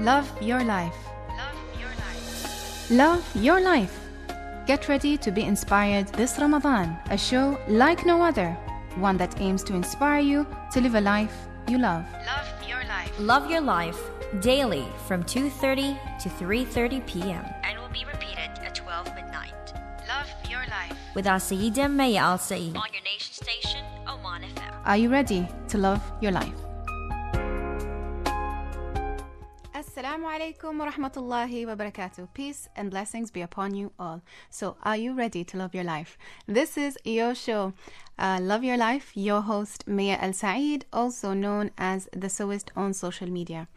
Love your life. Love your life. Love your life. Get ready to be inspired this Ramadan. A show like no other. One that aims to inspire you to live a life you love. Love your life. Love your life. Daily from 2:30 to 3:30 p.m. And will be repeated at 12 midnight. Love your life. With our Sayyida Mayya Al Said. On your nation station, Oman FM. Are you ready to love your life? Assalamu alaikum wa rahmatullahi wa barakatuh. Peace and blessings be upon you all. So, are you ready to love your life? This is your show, Love Your Life. Your host, Mayya Al Said, also known as the Sewist on social media.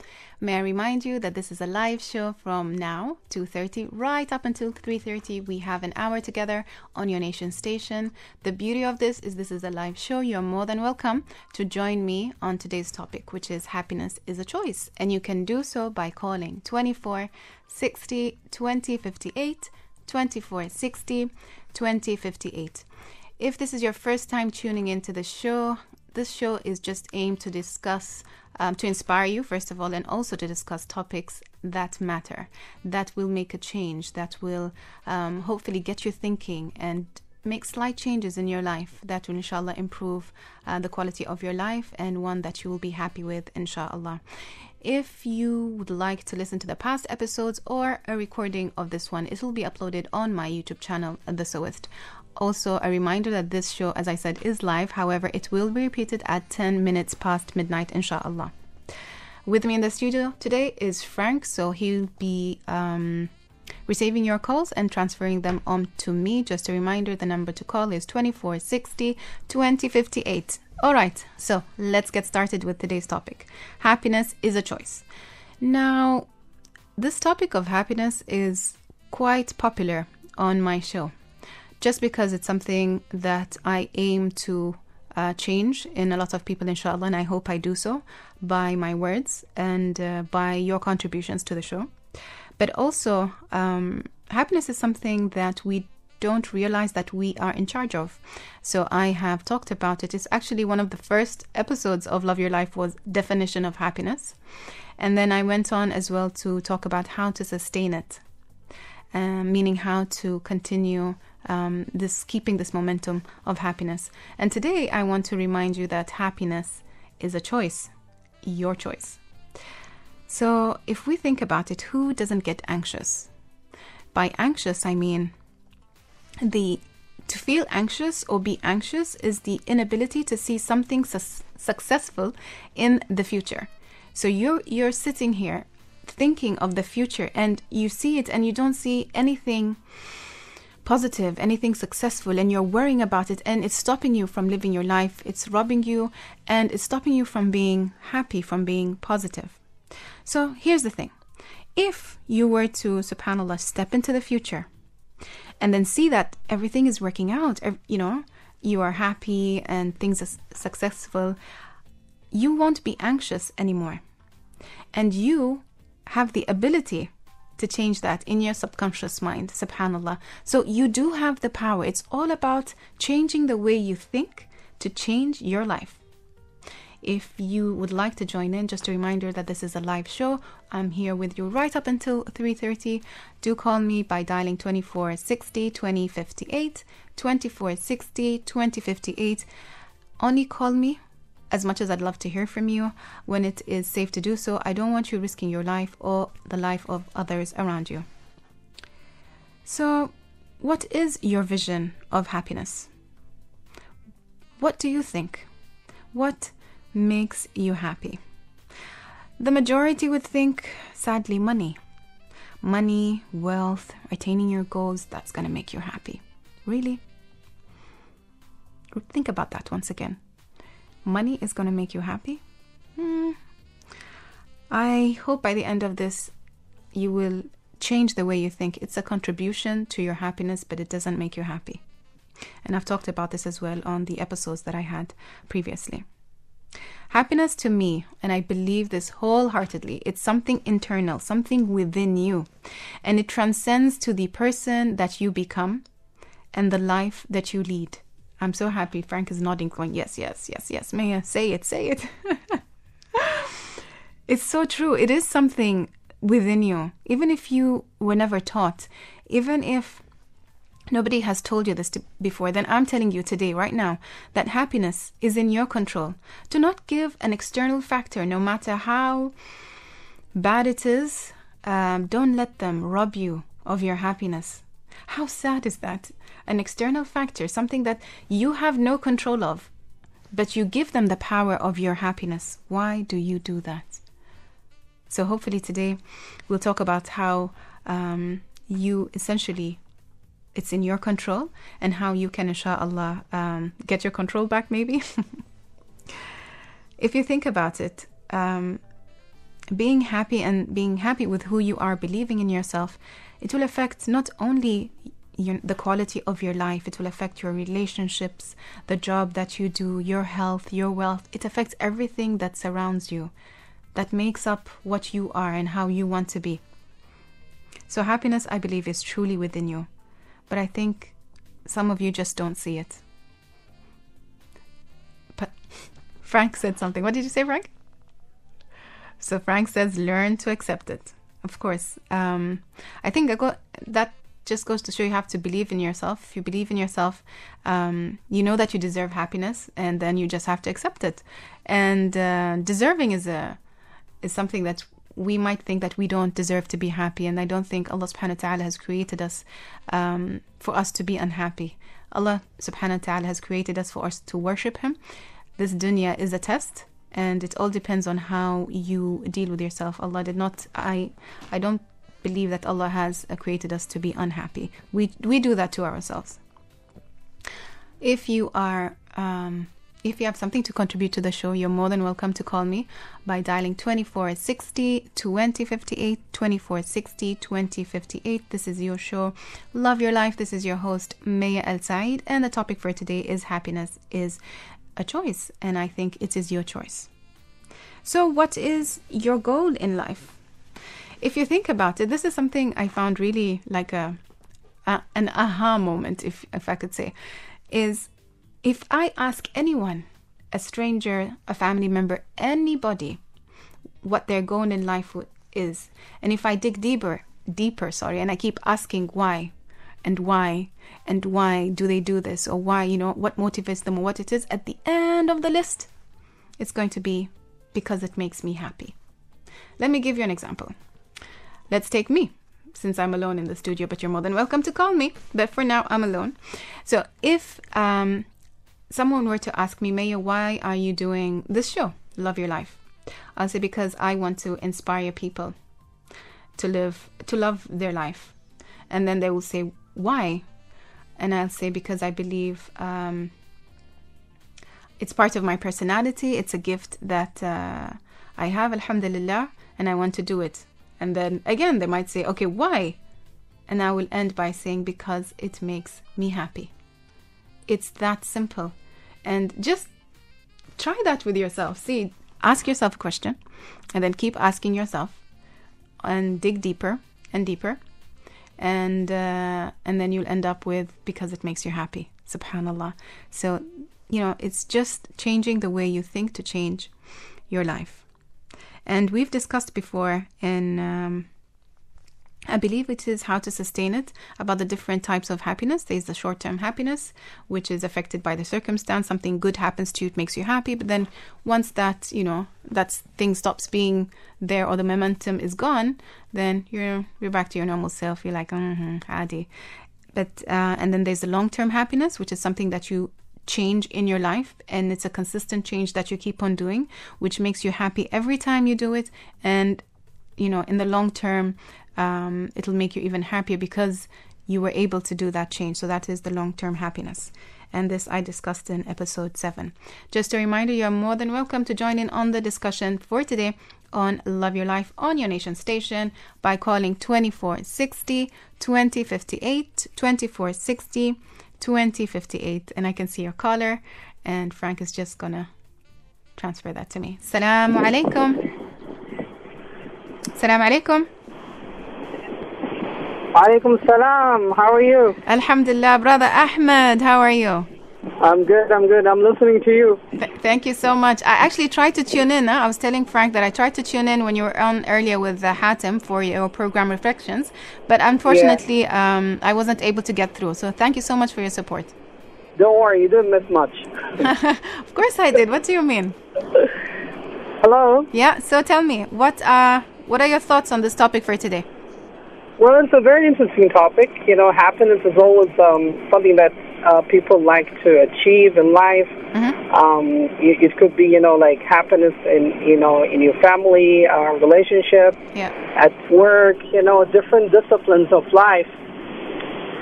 May I remind you that this is a live show from now, 2:30, right up until 3:30. We have an hour together on your nation station. The beauty of this is a live show. You're more than welcome to join me on today's topic, which is happiness is a choice. And you can do so by calling 24 60 20 58, 24 60 20 58. If this is your first time tuning into the show, this show is just aimed to discuss, to inspire you, first of all, and also to discuss topics that matter, that will make a change, that will hopefully get you thinking and make slight changes in your life that will, inshallah, improve the quality of your life and one that you will be happy with, inshallah. If you would like to listen to the past episodes or a recording of this one, it will be uploaded on my YouTube channel, The Sewist. Also, a reminder that this show, as I said, is live. However, it will be repeated at 10 minutes past midnight, inshallah. With me in the studio today is Frank, so he'll be receiving your calls and transferring them on to me. Just a reminder, the number to call is 24 60 20 58. All right, so let's get started with today's topic. Happiness is a choice. Now, this topic of happiness is quite popular on my show, just because it's something that I aim to change in a lot of people, inshallah, and I hope I do so by my words and by your contributions to the show. But also, happiness is something that we don't realize that we are in charge of. So I have talked about it. It's actually one of the first episodes of Love Your Life was definition of happiness. And then I went on as well to talk about how to sustain it, meaning how to continue keeping this momentum of happiness. And today I want to remind you that happiness is a choice, your choice. So if we think about it, who doesn't get anxious? By anxious, I mean to feel anxious or be anxious is the inability to see something successful in the future. So you're sitting here thinking of the future and you see it and you don't see anything positive, anything successful, and you're worrying about it and it's stopping you from living your life. It's robbing you and it's stopping you from being happy, from being positive. So here's the thing. If you were to, subhanAllah, step into the future and then see that everything is working out, you are happy and things are successful, you won't be anxious anymore. And you have the ability to change that in your subconscious mind, subhanAllah. So you do have the power. It's all about changing the way you think to change your life. If you would like to join in, just a reminder that this is a live show. I'm here with you right up until 3:30. Do call me by dialing 24 60 20 58, 24 60 20 58. Only call me, as much as I'd love to hear from you, when it is safe to do so. I don't want you risking your life or the life of others around you. So, what is your vision of happiness? What do you think? What makes you happy? The majority would think, sadly, money. Money, wealth, attaining your goals, that's going to make you happy. Really? Think about that once again. Money is going to make you happy? I hope by the end of this, you will change the way you think. It's a contribution to your happiness, but it doesn't make you happy. And I've talked about this as well on the episodes that I had previously. Happiness to me, and I believe this wholeheartedly, it's something internal, something within you. And it transcends to the person that you become and the life that you lead. I'm so happy. Frank is nodding, going, yes, yes, yes, yes. Mayya, say it, say it. It's so true. It is something within you, even if you were never taught, even if nobody has told you this before, then I'm telling you today, right now, that happiness is in your control. Do not give an external factor, no matter how bad it is, don't let them rob you of your happiness. How sad is that? An external factor, something that you have no control of, but you give them the power of your happiness. Why do you do that? So hopefully today we'll talk about how you essentially, it's in your control, and how you can, inshallah, get your control back maybe. If you think about it, being happy with who you are, believing in yourself, it will affect not only the quality of your life, it will affect your relationships, the job that you do, your health, your wealth. It affects everything that surrounds you, that makes up what you are and how you want to be. So happiness, I believe, is truly within you. But I think some of you just don't see it. But Frank said something. What did you say, Frank? So Frank says, learn to accept it. Of course. I think that just goes to show you have to believe in yourself. If you believe in yourself, you know that you deserve happiness, and then you just have to accept it. And deserving is something that we might think that we don't deserve to be happy, and I don't think Allah subhanahu wa ta'ala has created us for us to be unhappy. Allah subhanahu wa ta'ala has created us for us to worship Him. This dunya is a test, and it all depends on how you deal with yourself. Allah did not, I don't believe that Allah has created us to be unhappy. We do that to ourselves. If you have something to contribute to the show, you're more than welcome to call me by dialing 2460 2058, 2460 2058. This is your show, Love Your Life. This is your host, Mayya Al Said, and the topic for today is happiness is a choice, and I think it is your choice. So what is your goal in life? If you think about it, this is something I found really like an aha moment, if I could say, is if I ask anyone, a stranger, a family member, anybody, what their goal in life is, and if I dig deeper, and I keep asking why do they do this, or why, what motivates them, or what it is, at the end of the list, it's going to be because it makes me happy. Let me give you an example. Let's take me, since I'm alone in the studio, but you're more than welcome to call me. But for now, I'm alone. So if someone were to ask me, Mayya, why are you doing this show, Love Your Life? I'll say because I want to inspire people to love their life. And then they will say, why? And I'll say because I believe it's part of my personality. It's a gift that I have, alhamdulillah, and I want to do it. And then again, they might say, okay, why? And I will end by saying, because it makes me happy. It's that simple. And just try that with yourself. See, ask yourself a question, and then keep asking yourself, and dig deeper and deeper. And then you'll end up with, because it makes you happy. Subhanallah. So, it's just changing the way you think to change your life. And we've discussed before in, I believe it is How to Sustain It, about the different types of happiness. There's the short-term happiness, which is affected by the circumstance. Something good happens to you, it makes you happy. But then once that, that thing stops being there, or the momentum is gone, then you're back to your normal self. You're like, adi. But, and then there's the long-term happiness, which is something that you change in your life, and it's a consistent change that you keep on doing, which makes you happy every time you do it. And, in the long term, it'll make you even happier because you were able to do that change. So that is the long-term happiness. And this I discussed in episode 7. Just a reminder, you're more than welcome to join in on the discussion for today on Love Your Life on your nation station by calling 2460 2058, 2460 2058. And I can see your caller, and Frank is just gonna transfer that to me. Assalamu alaikum. Assalamu alaikum. Alaikum salam. How are you? Alhamdulillah, brother Ahmed. How are you? I'm good. I'm listening to you. Thank you so much. I actually tried to tune in. I was telling Frank that I tried to tune in when you were on earlier with Hatem for your program Reflections, but unfortunately, I wasn't able to get through. So thank you so much for your support. Don't worry, you didn't miss much. Of course I did. What do you mean? Hello? Yeah, so tell me, what are your thoughts on this topic for today? Well, it's a very interesting topic. You know, happiness is always something that people like to achieve in life. It could be, like happiness in your family, relationship, at work, different disciplines of life.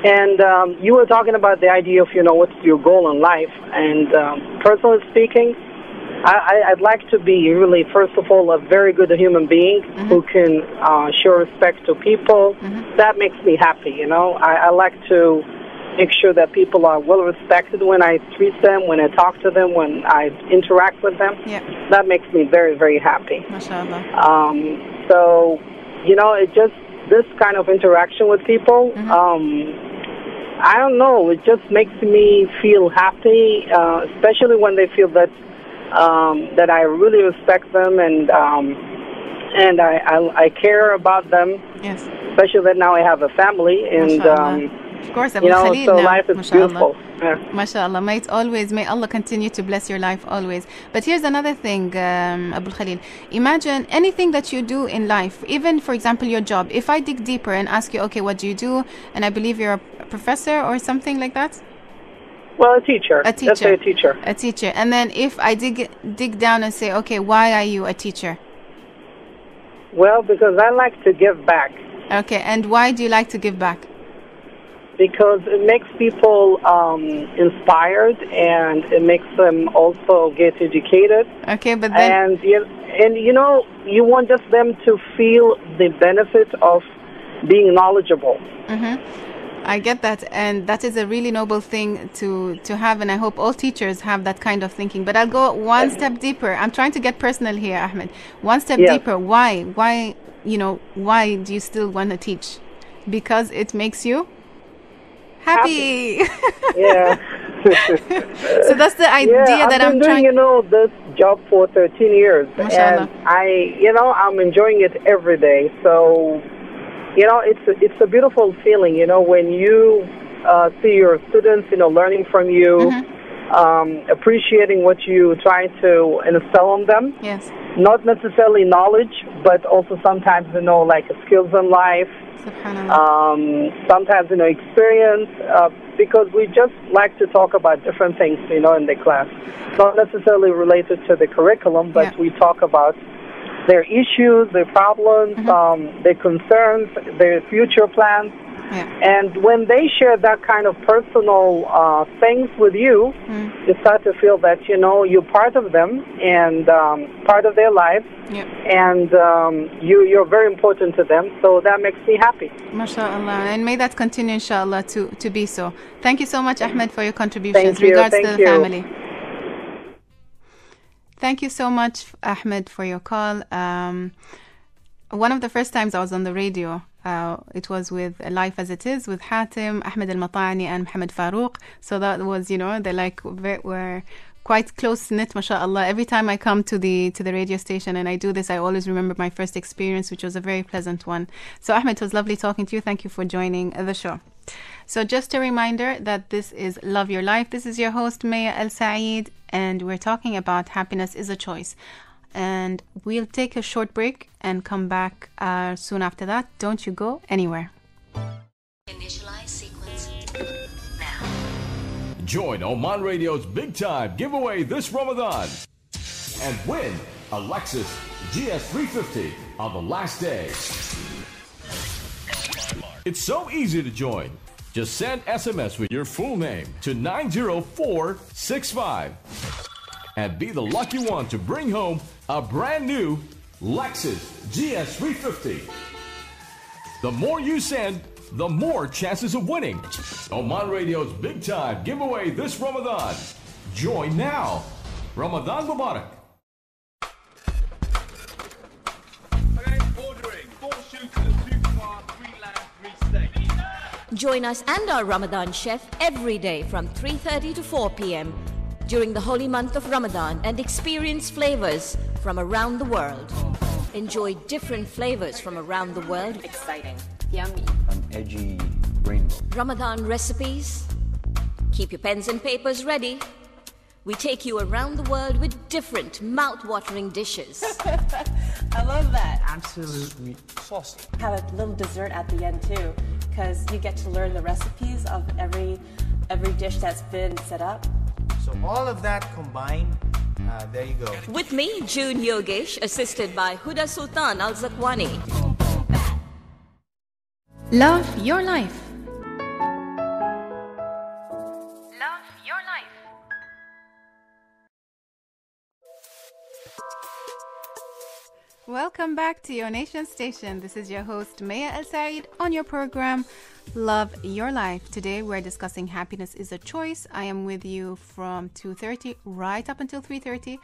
And you were talking about the idea of, what's your goal in life. And personally speaking, I'd like to be really, first of all, a very good human being who can show respect to people. That makes me happy, I like to make sure that people are well respected when I treat them, when I talk to them, when I interact with them. That makes me very, very happy. MashaAllah. So, it just, this kind of interaction with people, I don't know, it just makes me feel happy, especially when they feel that that I really respect them and I care about them. Yes. Especially that now I have a family and of course, Abu Khalil so now. life is beautiful. MashaAllah. May Allah continue to bless your life always. But here's another thing, Abu Khalil. Imagine anything that you do in life, even for example your job. If I dig deeper and ask you, okay, what do you do? And I believe you're a professor or something like that. Well, a teacher. A teacher. Let's say a teacher. A teacher. And then if I dig down and say, okay, why are you a teacher? Well, because I like to give back. Okay, and why do you like to give back? Because it makes people inspired and it makes them also get educated. Okay, but then... And you want just them to feel the benefit of being knowledgeable. I get that, and that is a really noble thing to have, and I hope all teachers have that kind of thinking. But I'll go one step deeper. I'm trying to get personal here, Ahmed. One step deeper. Why? Why do you still want to teach? Because it makes you happy. Yeah. So that's the idea that I'm trying. I've been doing, this job for 13 years, MashaAllah. and I'm enjoying it every day. So. It's a beautiful feeling, when you see your students, learning from you, appreciating what you try to instill on them. Yes. Not necessarily knowledge, but also sometimes, like skills in life. Subhanallah. Sometimes, experience, because we just like to talk about different things, in the class. Not necessarily related to the curriculum, but we talk about their issues, their problems, their concerns, their future plans. And when they share that kind of personal things with you, you start to feel that, you're part of them and part of their lives. And you're very important to them. So that makes me happy. MashaAllah. And may that continue, inshallah, to be so. Thank you so much, Ahmed, for your contributions. Thank you. Regards to the family. Thank you so much, Ahmed, for your call. One of the first times I was on the radio, it was with Life as It Is with Hatem, Ahmed Al-Matani, and Mohammed Farouk. So that was, they were quite close-knit, mashallah. Every time I come to the radio station and I do this, I always remember my first experience, which was a very pleasant one. So, Ahmed, it was lovely talking to you. Thank you for joining the show. So just a reminder that this is Love Your Life. This is your host, Mayya Al Said, and we're talking about happiness is a choice. And we'll take a short break and come back soon after that. Don't you go anywhere. Initialize sequence now. Join Oman Radio's big time giveaway this Ramadan and win a Lexus GS350 on the last day. It's so easy to join. Just send SMS with your full name to 90465 and be the lucky one to bring home a brand new Lexus GS350. The more you send, the more chances of winning. Oman Radio's big time giveaway this Ramadan. Join now. Ramadan Mubarak. Okay, ordering 4 shooters, 2 car, 3 lamb, 3 steak. Join us and our Ramadan chef every day from 3:30 to 4 p.m. during the holy month of Ramadan and experience flavors from around the world. Enjoy different flavors from around the world. Exciting. Yummy. An edgy rainbow. Ramadan recipes. Keep your pens and papers ready. We take you around the world with different mouth-watering dishes. I love that. Absolutely saucy. Have a little dessert at the end too, because you get to learn the recipes of every dish that's been set up. So all of that combined, there you go. With me, June Yogesh, assisted by Huda Sultan Al Zakwani. Love your life. Love your life. Welcome back to your nation station. This is your host Mayya Al Said on your program Love Your Life. Today we're discussing happiness is a choice. I am with you from 2:30 right up until 3:30.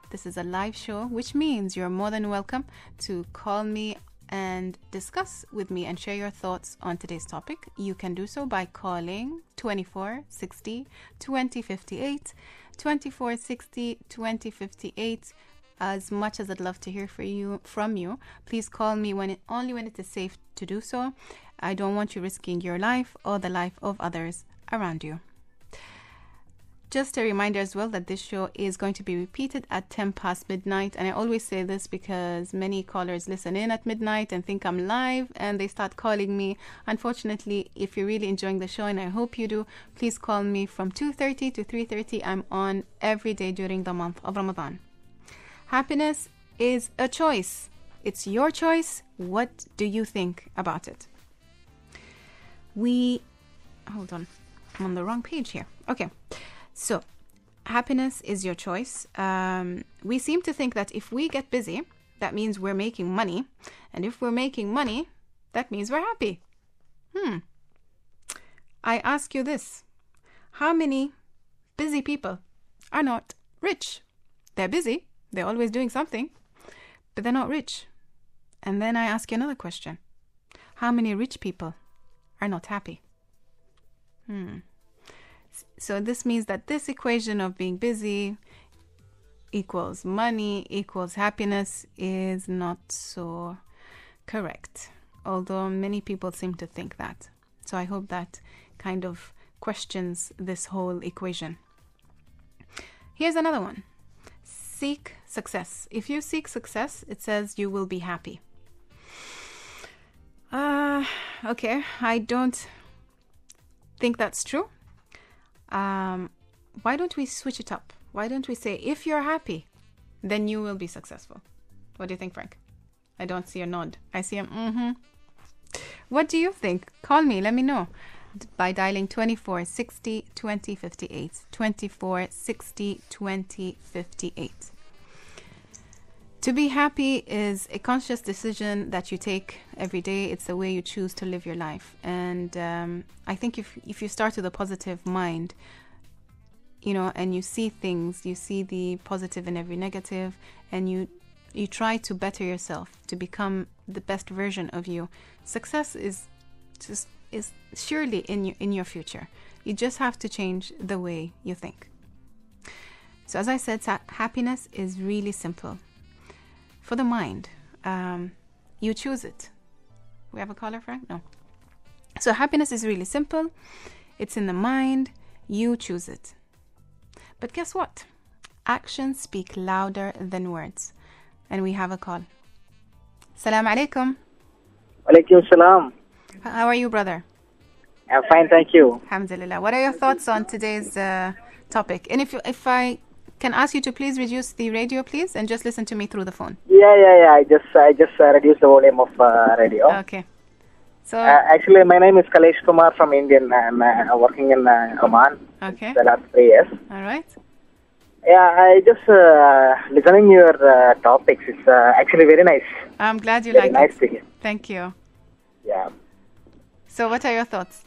This is a live show, which means you're more than welcome to call me and discuss with me and share your thoughts on today's topic. You can do so by calling 24 60 20 58, 24 60 20 58. As much as I'd love to hear from you, please call me only when it is safe to do so. I don't want you risking your life or the life of others around you. Just a reminder as well that this show is going to be repeated at 10 past midnight. And I always say this because many callers listen in at midnight and think I'm live and they start calling me. Unfortunately, if you're really enjoying the show, and I hope you do, please call me from 2:30 to 3:30. I'm on every day during the month of Ramadan. Happiness is a choice. It's your choice. What do you think about it? Hold on. I'm on the wrong page here. Okay. So, happiness is your choice. We seem to think that if we get busy, that means we're making money. And if we're making money, that means we're happy. I ask you this. How many busy people are not rich? They're busy. They're always doing something, but they're not rich. And then I ask you another question. How many rich people are not happy? So this means that this equation of being busy equals money equals happiness is not so correct, although many people seem to think that. So I hope that kind of questions this whole equation. Here's another one. Seek success. If you seek success, it says you will be happy. Okay, I don't think that's true. Why don't we switch it up? Why don't we say, if you're happy, then you will be successful? What do you think, Frank? I don't see a nod. I see a What do you think? Call me, let me know. By dialing 24 60 20 58, 24 60 20 58. To be happy is a conscious decision that you take every day. It's the way you choose to live your life. And I think if you start with a positive mind, and you see things, you see the positive in every negative, and you try to better yourself, to become the best version of you, success is surely in your future. You just have to change the way you think. So as I said, happiness is really simple. For the mind, you choose it. We have a caller, Frank? No. So happiness is really simple. It's in the mind. You choose it. But guess what? Actions speak louder than words. And we have a call. Salam alaikum. Alaikum salam. How are you, brother? I'm fine, thank you. Alhamdulillah. What are your thoughts on today's topic? And if I can ask you to please reduce the radio, please, and just listen to me through the phone. Yeah. I just reduced the volume of radio. Okay. So actually, my name is Kalesh Kumar from India. I'm working in Oman. Okay. The last 3 years. All right. Yeah, I just listening your topics. It's actually very nice. I'm glad you very like nice it. To hear. Thank you. Yeah. So what are your thoughts?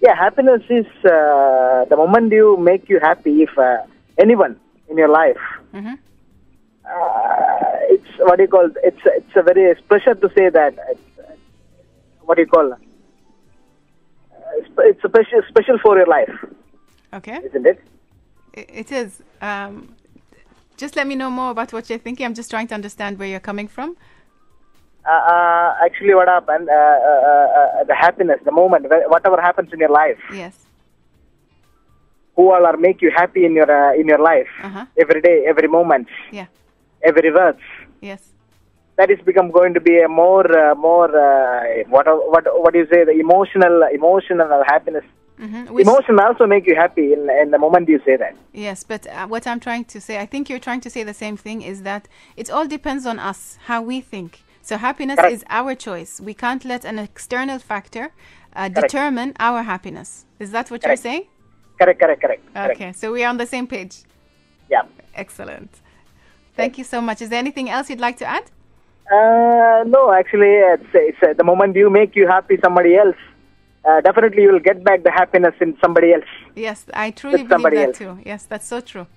Yeah, happiness is the moment you make you happy. If anyone in your life, Mm-hmm. it's what do you call? It's a very pleasure to say that. What do you call? it's special for your life. Okay. Isn't it? It is. Just let me know more about what you're thinking. I'm just trying to understand where you're coming from. Actually, what happened? The happiness, the moment, whatever happens in your life. Yes. Who all are make you happy in your life? Every day, every moment. Yeah. Every words. Yes. That is going to be a more what do you say? The emotional happiness. Emotion also make you happy in the moment you say that. Yes, but what I'm trying to say, I think you're trying to say the same thing, is that it all depends on us, how we think. So happiness is our choice. We can't let an external factor determine our happiness. Is that what you're saying? Correct. Okay, so we're on the same page. Yeah. Excellent. Thank you so much. Is there anything else you'd like to add? No, actually, it's the moment you make you happy somebody else, definitely you will get back the happiness in somebody else. Yes, I truly believe that too. Yes, that's so true.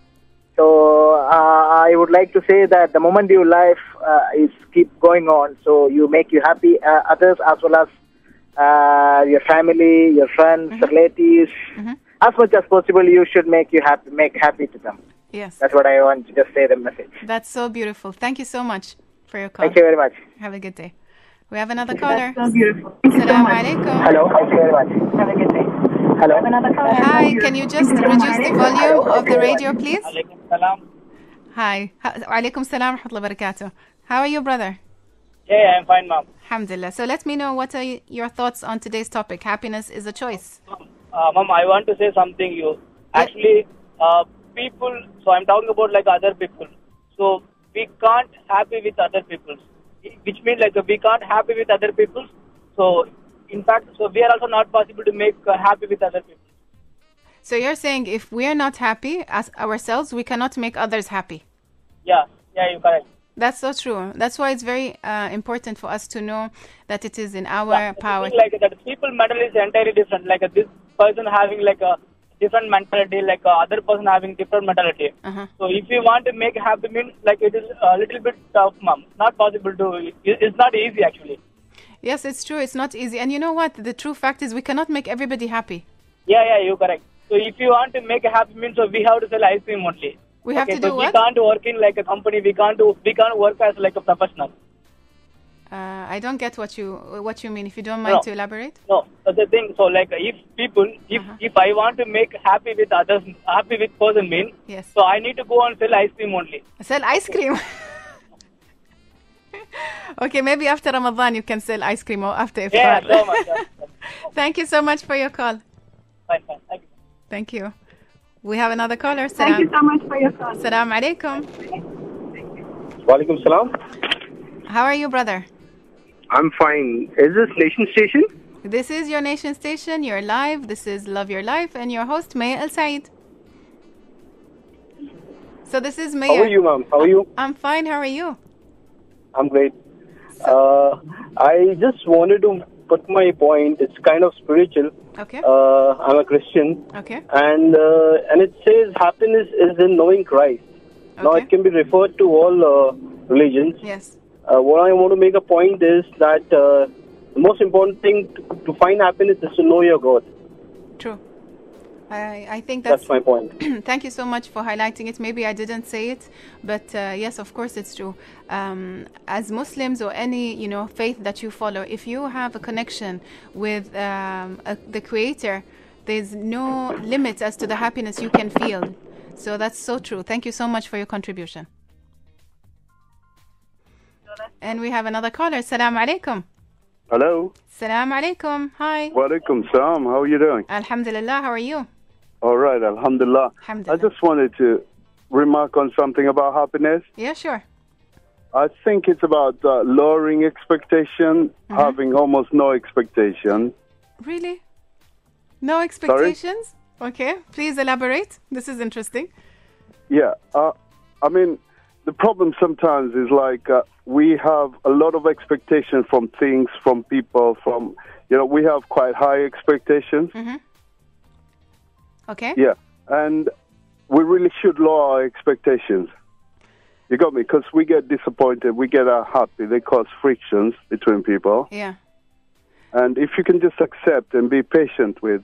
So I would like to say that the moment your life is keep going on, so you make you happy, others as well as your family, your friends, relatives. As much as possible, you should make happy to them. Yes. That's what I want to just say the message. That's so beautiful. Thank you so much for your call. Thank you very much. Have a good day. We have another caller. That's so beautiful. Assalamu alaikum. Hello. Thank you very much. Have a good day. Hello. Hi, can you just reduce the volume of the radio, please? Alaikum salam. Hi. Alaikum salam wa rahmatullahi wa barakatuh. How are you, brother? Yeah, I'm fine, ma'am. Alhamdulillah. So let me know, what are your thoughts on today's topic? Happiness is a choice. Ma'am, I want to say something. Actually, people, so I'm talking about like other people. So we can't happy with other people, which means like we can't happy with other people. So in fact, so we are also not possible to make happy with other people. So you're saying if we are not happy as ourselves, we cannot make others happy. Yeah, you're correct. That's so true. That's why it's very important for us to know that it is in our power. Like that, people mental is entirely different. Like this person having like a different mentality, like other person having different mentality. So if you want to make happy, means like it is a little bit tough, ma'am. Not possible to. It's not easy actually. Yes, it's true. It's not easy. And you know what? The true fact is we cannot make everybody happy. Yeah, you're correct. So if you want to make a happy, means so we have to sell ice cream only. We have to do so what? We can't work in like a company. We can't work as like a professional. I don't get what you mean. If you don't mind to elaborate. No, that's the thing. So like if I want to make happy with others, happy with person mean. Yes. So I need to go and sell ice cream only. Sell ice cream. Okay, maybe after Ramadan you can sell ice cream or after iftar. Yeah, so much. Thank you so much for your call. Fine. Thank you. Thank you. We have another caller. Thank you so much for your call. Assalamu alaikum. Walaikum salam. How are you, brother? I'm fine. Is this Nation Station? This is your Nation Station. You're live. This is Love Your Life and your host, Mayya Al Said. So this is Mayya. How are you, ma'am? How are you? I'm fine. How are you? I'm great. I just wanted to put my point. It's kind of spiritual. Okay. I'm a Christian. Okay. And it says happiness is in knowing Christ. Okay. Now it can be referred to all religions. Yes. What I want to make a point is that the most important thing to find happiness is to know your God. True. I think that's my point. Thank you so much for highlighting it. Maybe I didn't say it, but yes, of course it's true. As Muslims or any faith that you follow, if you have a connection with the Creator, there's no limit as to the happiness you can feel. So that's so true. Thank you so much for your contribution. And we have another caller. Assalamu alaikum. Hello. Assalamu alaikum. Hi. Wa alaikum salam. How are you doing? Alhamdulillah. How are you? All right. Alhamdulillah. I just wanted to remark on something about happiness. Yeah, sure. I think it's about lowering expectation, having almost no expectation. Really? No expectations? Sorry? Okay. Please elaborate. This is interesting. Yeah. I mean, the problem sometimes is like we have a lot of expectations from things, from people, from, we have quite high expectations. Okay. Yeah. And we really should lower our expectations. You got me? Because we get disappointed, we get unhappy, they cause frictions between people. Yeah. And if you can just accept and be patient with,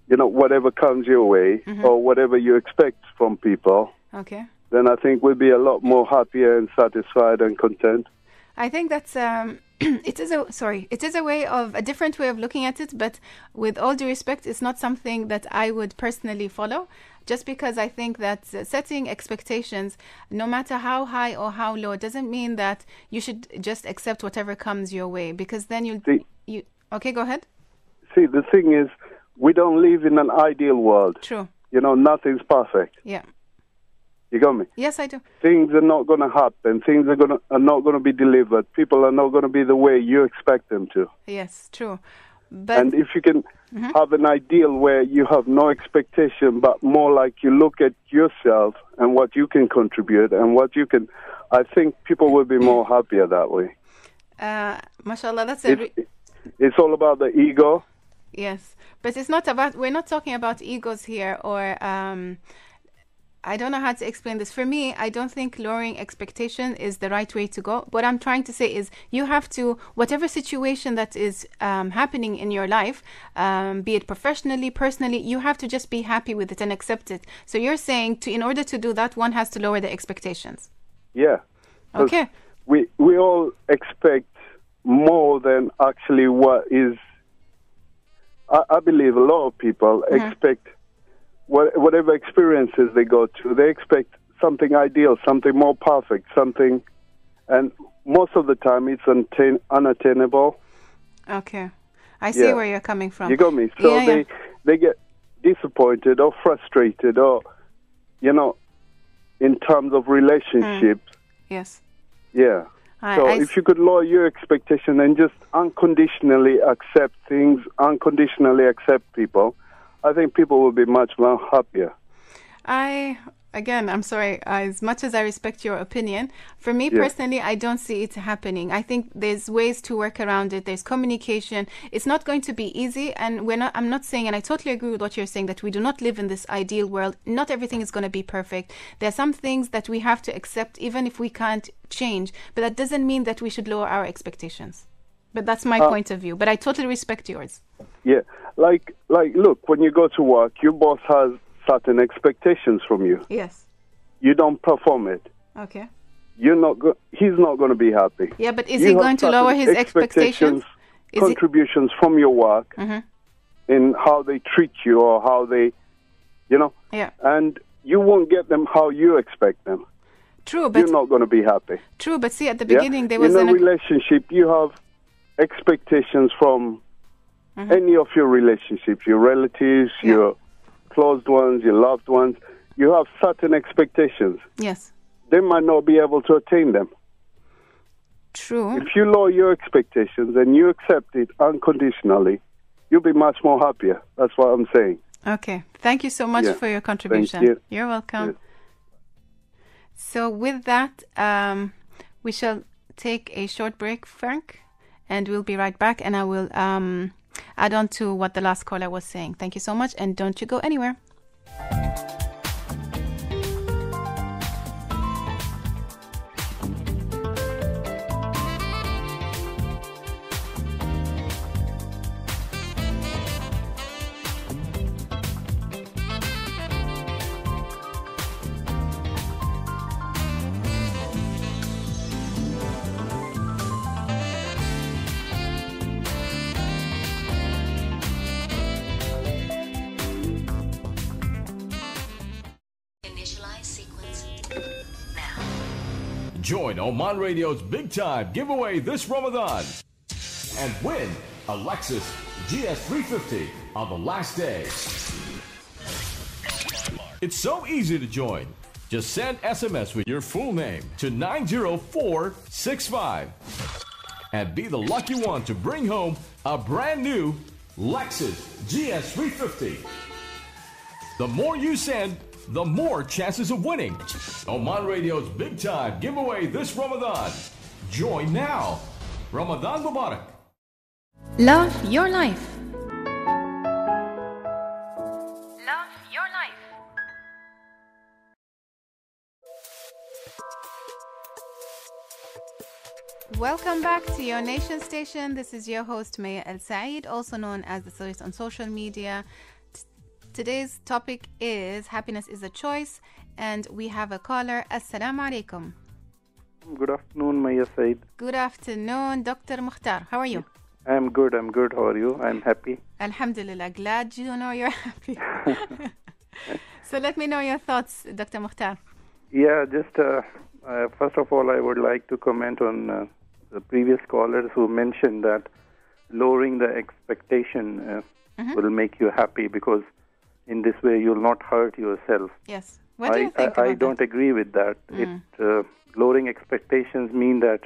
whatever comes your way or whatever you expect from people, okay, then I think we'll be a lot more happier and satisfied and content. I think that's it is a different way of looking at it, but with all due respect, it's not something that I would personally follow, just because I think that setting expectations, no matter how high or how low, doesn't mean that you should just accept whatever comes your way, because then you okay, go ahead. See, the thing is, we don't live in an ideal world. True. Nothing's perfect. Yeah. You got me? Yes, I do. Things are not going to happen. Things are not going to be delivered. People are not going to be the way you expect them to. Yes, true. But and if you can have an ideal where you have no expectation, but more like you look at yourself and what you can contribute and what you can, I think people will be more happier that way. Mashallah, that's it's all about the ego. Yes, but it's not about, we're not talking about egos here, or I don't know how to explain this. For me, I don't think lowering expectation is the right way to go. What I'm trying to say is you have to, whatever situation that is happening in your life, be it professionally, personally, you have to just be happy with it and accept it. So you're saying in order to do that, one has to lower the expectations. Yeah. Okay. We all expect more than actually what is. I believe a lot of people expect whatever experiences they go to, they expect something ideal, something more perfect, something, and most of the time it's unattainable. Okay. I see where you're coming from. You got me? So they get disappointed or frustrated or, in terms of relationships. Yes. Yeah. So if you could lower your expectation and just unconditionally accept things, unconditionally accept people, I think people will be much more happier. I'm sorry, as much as I respect your opinion, for me personally, I don't see it happening. I think there's ways to work around it. There's communication. It's not going to be easy, and I'm not saying, and I totally agree with what you're saying, that we do not live in this ideal world. Not everything is going to be perfect. There are some things that we have to accept, even if we can't change, but that doesn't mean that we should lower our expectations. But that's my point of view. But I totally respect yours. Yeah. Like, look, when you go to work, your boss has certain expectations from you. Yes. You don't perform it. Okay. He's not going to be happy. Yeah, but is he going to lower his expectations? Contributions from your work in how they treat you or how they, Yeah. And you won't get them how you expect them. True, but you're not going to be happy. True, but see, at the beginning there was in a relationship, you have expectations from any of your relationships, your relatives, your closed ones, your loved ones. You have certain expectations. Yes. They might not be able to attain them. True. If you lower your expectations and you accept it unconditionally, you'll be much more happier. That's what I'm saying. Okay. Thank you so much for your contribution. Thank you. You're welcome. Yes. So with that, we shall take a short break, Frank, and we'll be right back, and I will add on to what the last caller was saying. Thank you so much, and don't you go anywhere. Join Oman Radio's Big Time giveaway this Ramadan and win a Lexus GS350 on the last day. It's so easy to join. Just send SMS with your full name to 90465 and be the lucky one to bring home a brand new Lexus GS350. The more you send, the more chances of winning. Oman Radio's Big Time giveaway this Ramadan. Join now. Ramadan Mubarak. Love your life. Love your life. Welcome back to your nation station. This is your host Mayya Al Said, also known as the Sewist on social media. Today's topic is happiness is a choice, and we have a caller. Assalamu alaikum. Good afternoon, Mayya Said. Good afternoon, Dr. Mukhtar. How are you? I'm good. How are you? I'm happy. Alhamdulillah. Glad you know you're happy. So let me know your thoughts, Dr. Mukhtar. Yeah, just first of all, I would like to comment on the previous callers who mentioned that lowering the expectation will make you happy, because in this way you'll not hurt yourself. Yes. What do you think about I don't agree with that. Lowering expectations mean that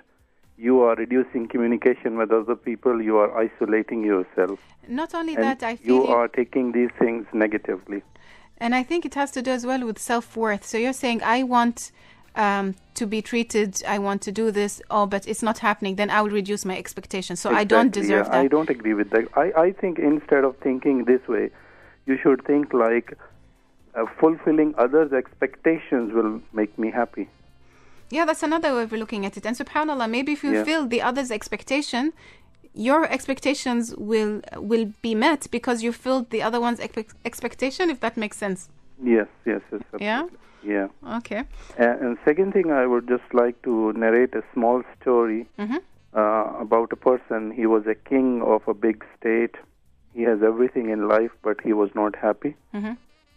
you are reducing communication with other people, you are isolating yourself. Not only And that, I feel you are taking these things negatively. And I think it has to do as well with self-worth. So you're saying, I want to be treated, I want to do this, but it's not happening, then I will reduce my expectations. So Exactly, I don't deserve that. I don't agree with that. I think instead of thinking this way, you should think like fulfilling others' expectations will make me happy. Yeah, that's another way of looking at it. And subhanAllah, maybe if you fulfill the other's expectation, your expectations will be met because you filled the other one's expectation, if that makes sense. Yes, absolutely. Yeah? Yeah. Okay. And second thing, I would just like to narrate a small story about a person. He was a king of a big state. He has everything in life, but he was not happy.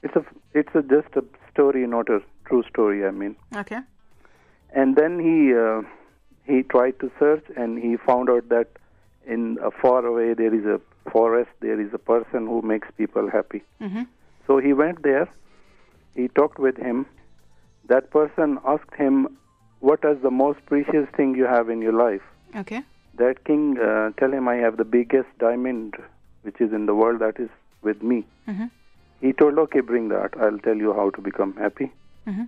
It's just a story, not a true story, I mean. Okay. And then he tried to search, and he found out that in far away there is a forest, there is a person who makes people happy. So he went there, he talked with him. That person asked him, what is the most precious thing you have in your life? Okay. That king tell him, I have the biggest diamond which is in the world, that is with me. He told, okay, bring that, I'll tell you how to become happy.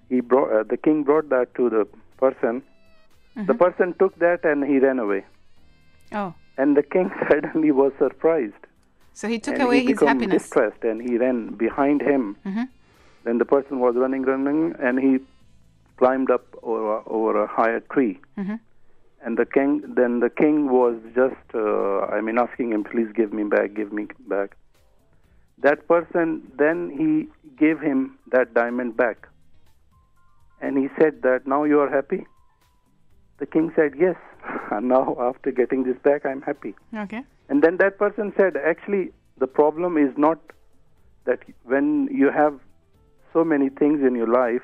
He brought the king brought that to the person. The person took that and he ran away. Oh. And the king suddenly was surprised. So he took away his happiness. Distressed, and he ran behind him. Then the person was running, and he climbed up over a higher tree. And the king was just, asking him, please give me back. That person, then he gave him that diamond back. And he said that, now you are happy? The king said, yes. And now after getting this back, I'm happy. Okay. And then that person said, actually, the problem is not that when you have so many things in your life,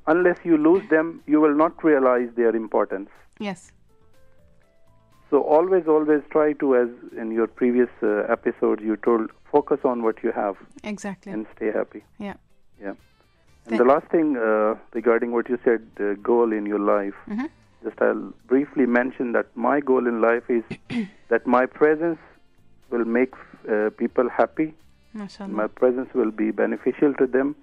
unless you lose them, you will not realize their importance. Yes. So always try to, as in your previous episode, you told, focus on what you have. Exactly. And stay happy. Yeah. Yeah. And the last thing regarding what you said, goal in your life, just I'll briefly mention that my goal in life is that my presence will make people happy. MashaAllah. My presence will be beneficial to them.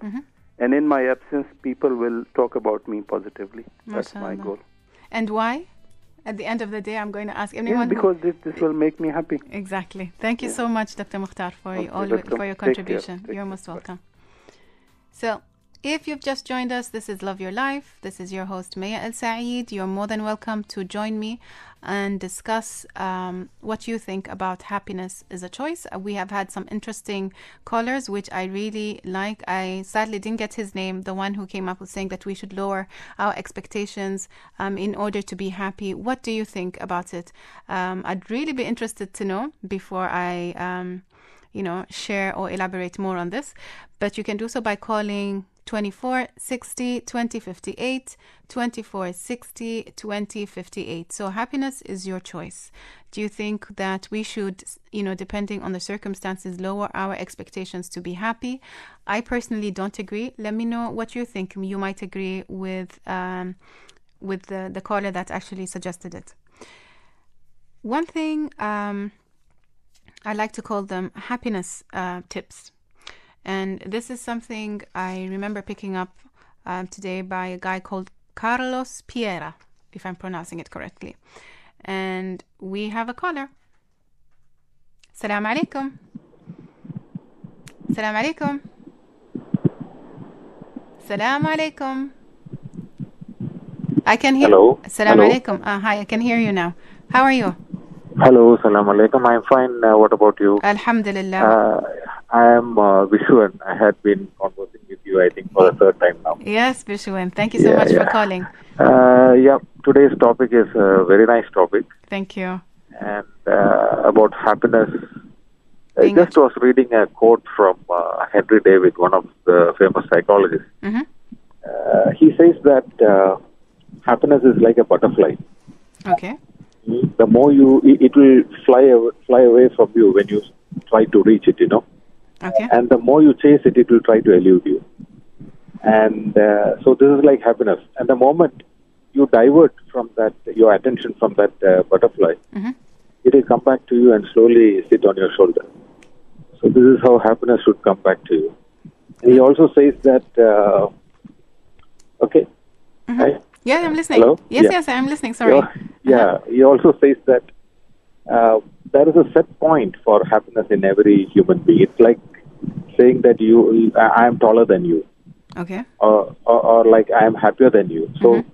And in my absence, people will talk about me positively. That's my goal. And why? At the end of the day, I'm going to ask anyone. Because this will make me happy. Exactly. Thank you so much, Dr. Mukhtar, for your contribution. You're most welcome. So, if you've just joined us, this is Love Your Life. This is your host, Mayya Al Said. You're more than welcome to join me and discuss what you think about happiness is a choice. We have had some interesting callers, which I really like. I sadly didn't get his name, the one who came up with saying that we should lower our expectations in order to be happy. What do you think about it? I'd really be interested to know before I share or elaborate more on this. But you can do so by calling 2460 2058, 2460 2058. So happiness is your choice. Do you think that we should, depending on the circumstances, lower our expectations to be happy? I personally don't agree. Let me know what you think. You might agree with the caller that actually suggested it. One thing, I like to call them happiness tips. And this is something I remember picking up today by a guy called Carlos Piera, if I'm pronouncing it correctly. And we have a caller. Salam alaikum. Salam alaikum. Salam alaikum. I can hear. Hello. Assalamu Hello. alaikum. Hi, I can hear you now. How are you? Hello, salam alaikum. I'm fine. What about you? Alhamdulillah. I am Vishwan. I had been conversing with you, I think, for the third time now. Yes, Vishwan. Thank you so much for calling. Today's topic is a very nice topic. Thank you. And about happiness. I just was reading a quote from Henry David, one of the famous psychologists. He says that happiness is like a butterfly. Okay. The more it will fly away from you when you try to reach it, Okay. And the more you chase it, it will try to elude you. And so this is like happiness. And the moment you divert from that, your attention from that butterfly, it will come back to you and slowly sit on your shoulder. So this is how happiness should come back to you. And he also says that, okay. Right? Yeah, I'm listening. Hello? Yes, I'm listening. Sorry. He also says that there is a set point for happiness in every human being. It's like saying that I am taller than you. Okay. Or like I am happier than you. So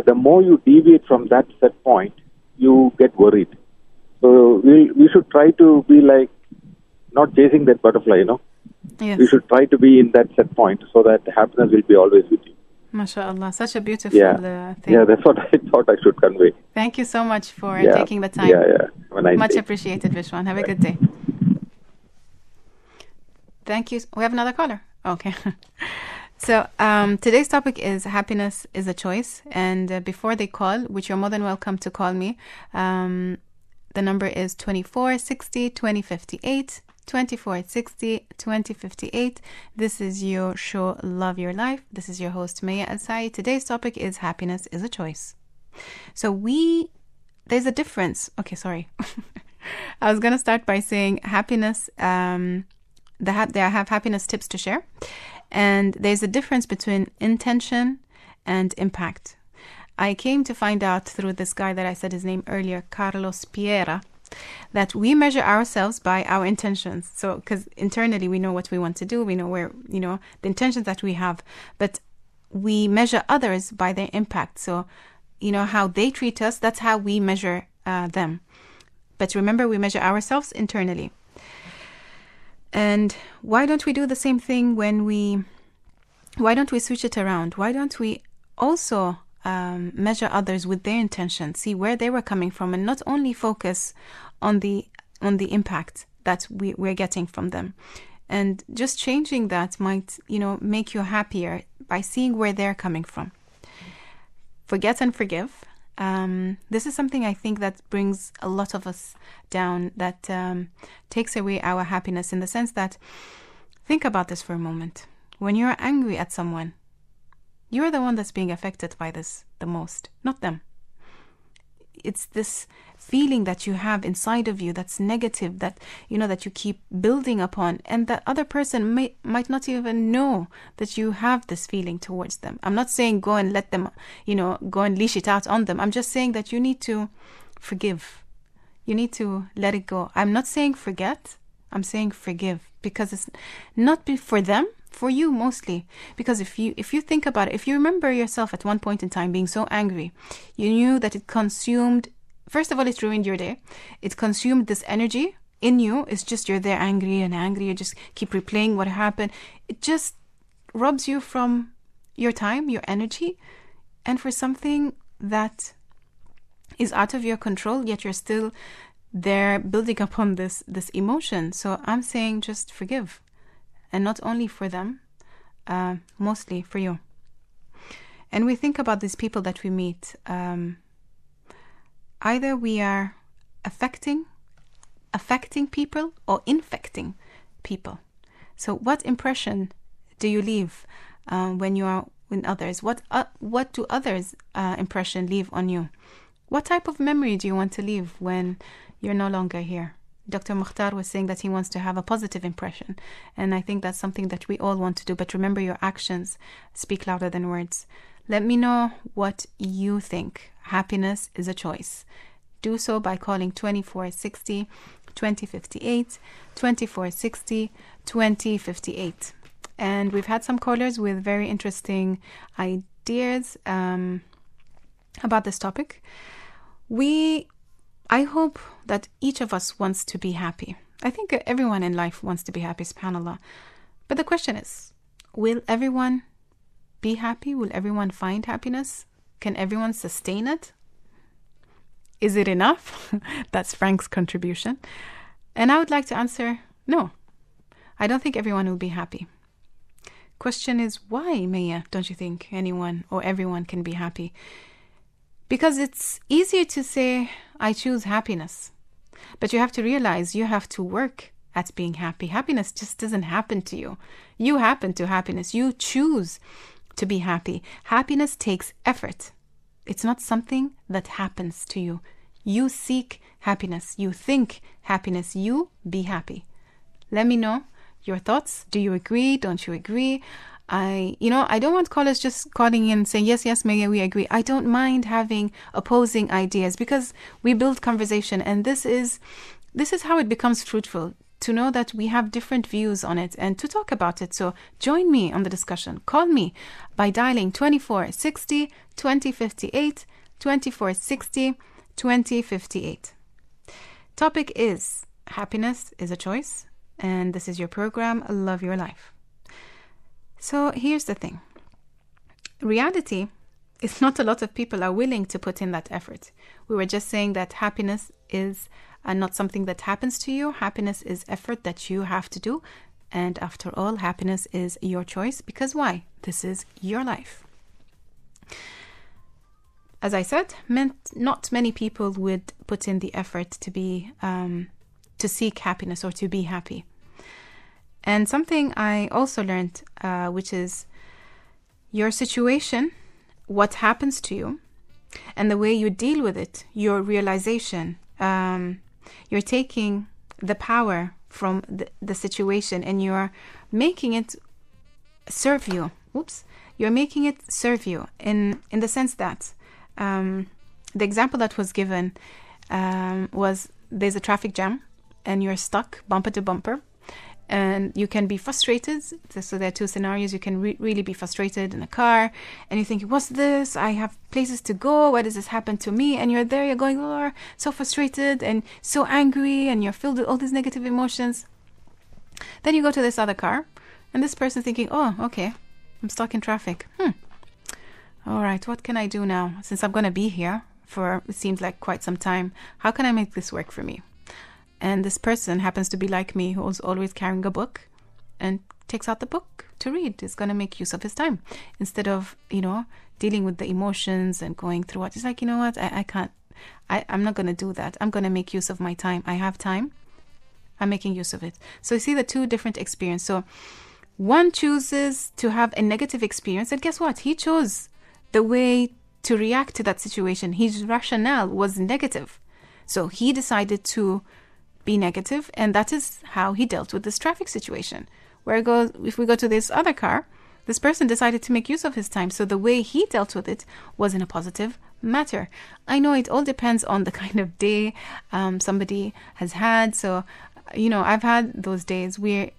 the more you deviate from that set point, you get worried. So we should try to be like not chasing that butterfly, Yes. We should try to be in that set point so that happiness will be always with you. MashaAllah, such a beautiful thing. Yeah, that's what I thought I should convey. Thank you so much for taking the time. Yeah. Have a nice much day. appreciated, Vishwan. Have a good day. Thank you. We have another caller. Okay. So today's topic is happiness is a choice. And before they call, which you're more than welcome to call me, the number is 2460-2058. 2460-2058. This is your show, Love Your Life. This is your host, Mayya Al Said. Today's topic is happiness is a choice. So there's a difference. Okay, sorry. I was going to start by saying happiness, I have happiness tips to share. And there's a difference between intention and impact. I came to find out through this guy that I said his name earlier, Carlos Piera, that we measure ourselves by our intentions. So, because internally we know what we want to do, we know where, the intentions that we have, but we measure others by their impact. So, how they treat us, that's how we measure them. But remember, we measure ourselves internally. And why don't we do the same thing why don't we switch it around? Why don't we also measure others with their intention, see where they were coming from, and not only focus on the impact that we're getting from them. And just changing that might, make you happier by seeing where they're coming from. Forget and forgive. This is something I think that brings a lot of us down, that takes away our happiness, in the sense that, think about this for a moment. When you're angry at someone, you're the one that's being affected by this the most, not them. It's this feeling that you have inside of you that's negative, that that you keep building upon, and that other person might not even know that you have this feeling towards them. I'm not saying go and let them, go and leash it out on them. I'm just saying that you need to forgive. You need to let it go. I'm not saying forget. I'm saying forgive, because it's not for them, for you mostly. Because if you think about it, if you remember yourself at one point in time being so angry, you knew that it consumed, first of all, it ruined your day. It consumed this energy in you. It's just you're there angry, you just keep replaying what happened. It just robs you from your time, your energy, and for something that is out of your control, yet you're still there building upon this emotion. So I'm saying just forgive. And not only for them, mostly for you. And we think about these people that we meet. Either we are affecting people or infecting people. So what impression do you leave when you are with others? What do others' impression leave on you? What type of memory do you want to leave when you're no longer here? Dr. Mukhtar was saying that he wants to have a positive impression. And I think that's something that we all want to do. But remember, your actions speak louder than words. Let me know what you think. Happiness is a choice. Do so by calling 2460 2058, 2460 2058. And we've had some callers with very interesting ideas. about this topic. I hope that each of us wants to be happy. I think everyone in life wants to be happy, subhanAllah. But the question is, will everyone be happy? Will everyone find happiness? Can everyone sustain it? Is it enough? That's Frank's contribution. And I would like to answer, no. I don't think everyone will be happy. Question is, why, Mayya, don't you think anyone or everyone can be happy? Because it's easier to say, I choose happiness. But you have to realize you have to work at being happy. Happiness just doesn't happen to you. You happen to happiness. You choose to be happy. Happiness takes effort. It's not something that happens to you. You seek happiness. You think happiness. You be happy. Let me know your thoughts. Do you agree? Don't you agree? I don't want callers just calling in saying, yes, Mayya, we agree. I don't mind having opposing ideas because we build conversation, and this is how it becomes fruitful, to know that we have different views on it and to talk about it. So join me on the discussion. Call me by dialing 2460 2058, 2460 2058. Topic is happiness is a choice, and this is your program, Love Your Life. So here's the thing. Reality is not a lot of people are willing to put in that effort. We were just saying that happiness is not something that happens to you. Happiness is effort that you have to do. And after all, happiness is your choice. Because why? This is your life. As I said, not many people would put in the effort to seek happiness or to be happy. And something I also learned, which is your situation, what happens to you, and the way you deal with it, your realization. You're taking the power from the situation and you're making it serve you. You're making it serve you in the sense that the example that was given was there's a traffic jam and you're stuck bumper to bumper. And you can be frustrated. So there are two scenarios. You can really be frustrated in a car. And you think, what's this? I have places to go. Why does this happen to me? And you're there, you're going, oh, so frustrated and so angry. And you're filled with all these negative emotions. Then you go to this other car. And this person thinking, oh, okay, I'm stuck in traffic. All right, what can I do now? Since I'm going to be here for, it seems like quite some time. How can I make this work for me? And this person happens to be like me, who's always carrying a book and takes out the book to read. Is going to make use of his time instead of, dealing with the emotions and going through it. It's like, you know what? I can't. I'm not going to do that. I'm going to make use of my time. I have time. I'm making use of it. So you see the two different experiences. So one chooses to have a negative experience. And guess what? He chose the way to react to that situation. His rationale was negative. So he decided to be negative, and that is how he dealt with this traffic situation. If we go to this other car, this person decided to make use of his time, so the way he dealt with it was in a positive matter. I know it all depends on the kind of day somebody has had. So I've had those days where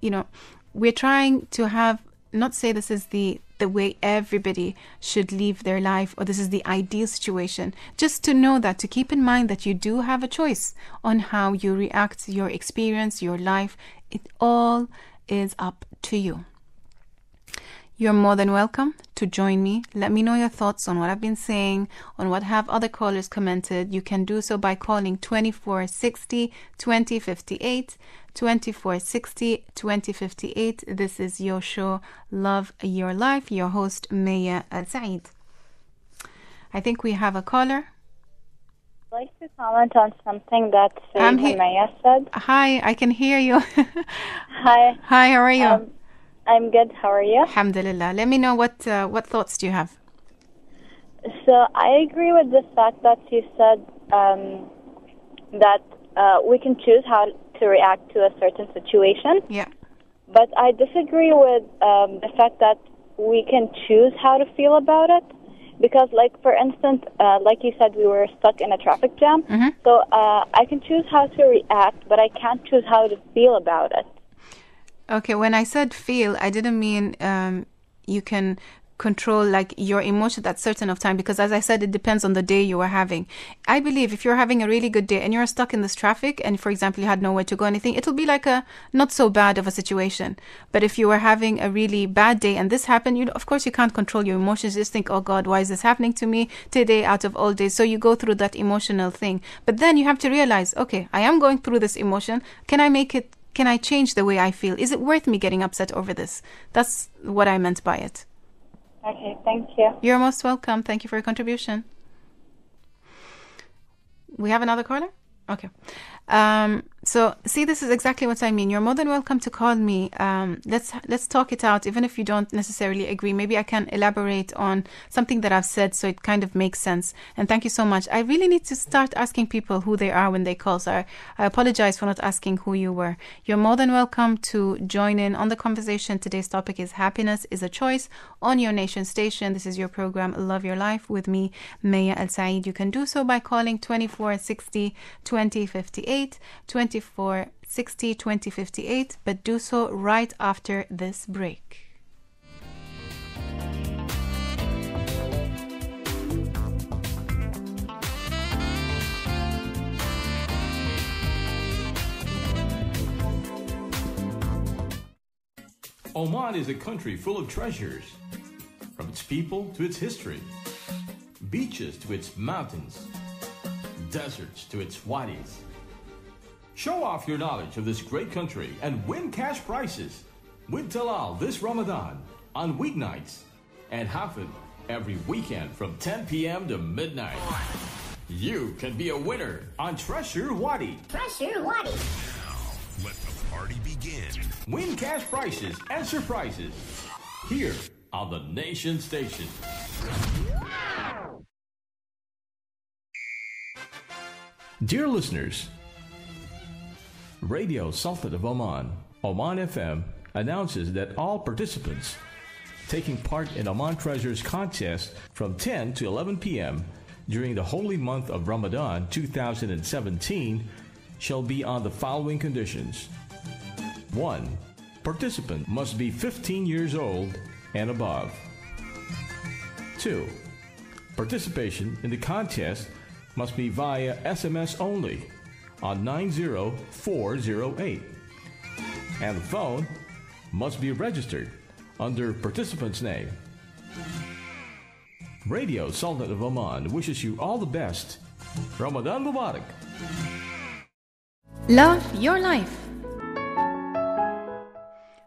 we're trying to not say this is the way everybody should live their life, or this is the ideal situation. Just to know that, to keep in mind that you do have a choice on how you react, your experience, your life. It all is up to you. You're more than welcome to join me. Let me know your thoughts on what I've been saying, on what have other callers commented. You can do so by calling 2460 2058, 2460 2058. This is your show, Love Your Life. Your host, Mayya Al Said. I think we have a caller. I'd like to comment on something that Sayyida Mayya said. Hi, I can hear you. Hi. Hi, how are you? I'm good. How are you? Alhamdulillah. Let me know what thoughts do you have? So I agree with the fact that you said that we can choose how to react to a certain situation. Yeah. But I disagree with the fact that we can choose how to feel about it. Because, for instance, like you said, we were stuck in a traffic jam. Mm-hmm. So I can choose how to react, but I can't choose how to feel about it. Okay, when I said feel, I didn't mean you can control like your emotion at certain of time, because as I said, it depends on the day you are having. I believe if you're having a really good day and you're stuck in this traffic and, for example, you had nowhere to go, anything, it'll be like a not so bad of a situation. But if you were having a really bad day and this happened, of course you can't control your emotions. You just think, oh God, why is this happening to me today out of all days? So you go through that emotional thing. But then you have to realize, okay, I am going through this emotion. Can I change the way I feel? Is it worth me getting upset over this? That's what I meant by it. Okay, thank you. You're most welcome. Thank you for your contribution. We have another caller? Okay. So, see, this is exactly what I mean. You're more than welcome to call me. Let's talk it out, even if you don't necessarily agree. Maybe I can elaborate on something that I've said so it kind of makes sense. And thank you so much. I really need to start asking people who they are when they call. So I apologize for not asking who you were. You're more than welcome to join in on the conversation. Today's topic is Happiness is a Choice on your nation station. This is your program, Love Your Life, with me, Mayya Al Said. You can do so by calling 2460 2058, 2460 2058, but do so right after this break. Oman is a country full of treasures, from its people to its history, beaches to its mountains, deserts to its wadis. Show off your knowledge of this great country and win cash prizes with Talal this Ramadan on weeknights and Hafid every weekend from 10 p.m. to midnight. You can be a winner on Treasure Wadi. Treasure Wadi. Now, let the party begin. Win cash prizes and surprises here on the Nation Station. Dear listeners, Radio Sultan of Oman, Oman FM, announces that all participants taking part in Oman Treasures contest from 10 to 11 p.m. during the holy month of Ramadan 2017 shall be on the following conditions. 1. Participant must be 15 years old and above. 2. Participation in the contest must be via SMS only on 90408. And the phone must be registered under participant's name. Radio Sultan of Oman wishes you all the best. Ramadan Mubarak. Love your life.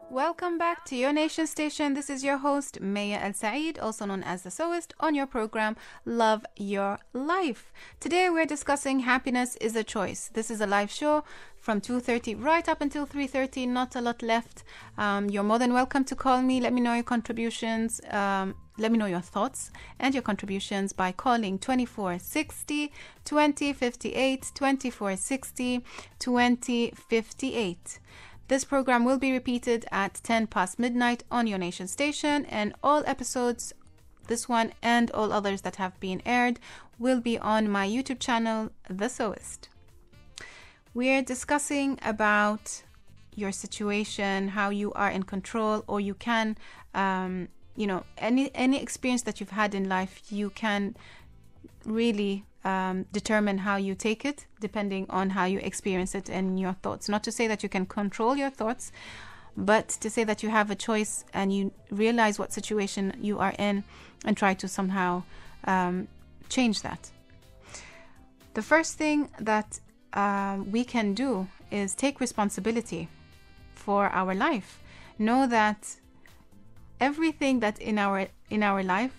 Welcome back to your nation station. This is your host, Mayya Al Said, also known as the Sewist, on your program, Love Your Life. Today we're discussing Happiness is a Choice. This is a live show from 2:30 right up until 3:30. Not a lot left. You're more than welcome to call me. Let me know your contributions. Let me know your thoughts and your contributions by calling 2460 2058, 2460 2058. This program will be repeated at 10 past midnight on your nation station, and all episodes, this one and all others that have been aired, will be on my YouTube channel, The Sewist. We're discussing about your situation, how you are in control, or you can, any experience that you've had in life, you can really determine how you take it depending on how you experience it and your thoughts. Not to say that you can control your thoughts, but to say that you have a choice and you realize what situation you are in and try to somehow change that. The first thing that we can do is take responsibility for our life. Know that everything that in our life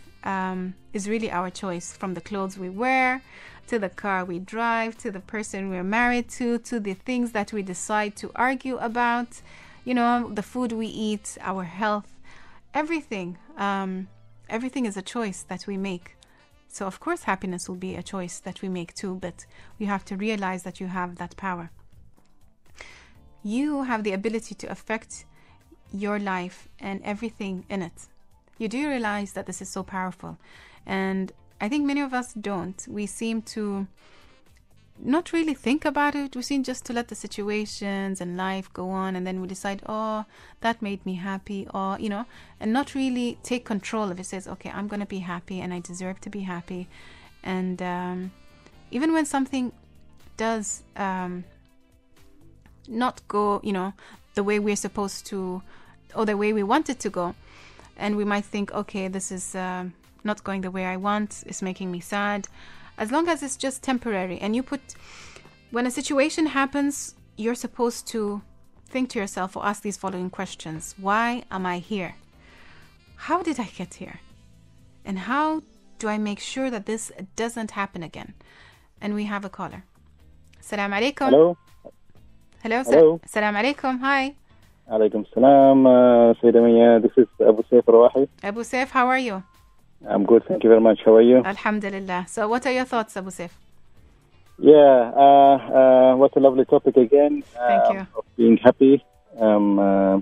is really our choice, from the clothes we wear, to the car we drive, to the person we're married to the things that we decide to argue about, the food we eat, our health, everything. Everything is a choice that we make. So of course happiness will be a choice that we make too, but we have to realize that you have that power. You have the ability to affect your life and everything in it. You do realize that this is so powerful, and I think many of us don't. We seem to not really think about it. We seem just to let the situations and life go on, and then we decide, oh, that made me happy, or, you know, and not really take control of it. Says, okay, I'm going to be happy and I deserve to be happy. And even when something does not go, you know, the way we're supposed to, or the way we want it to go, and we might think, okay, this is not going the way I want, it's making me sad. As long as it's just temporary, and when a situation happens, you're supposed to think to yourself or ask these following questions. Why am I here? How did I get here? And how do I make sure that this doesn't happen again? And we have a caller. Assalamu alaikum. Hello. Hello. Assalamu alaikum. Hi. Alaikum salam. Sayyida Mayya, this is Abu Saif Rawahi. Abu Saif, how are you? I'm good, thank you very much. How are you? Alhamdulillah. So what are your thoughts, Abu Saif? Yeah, what a lovely topic again. Thank you. Of being happy. I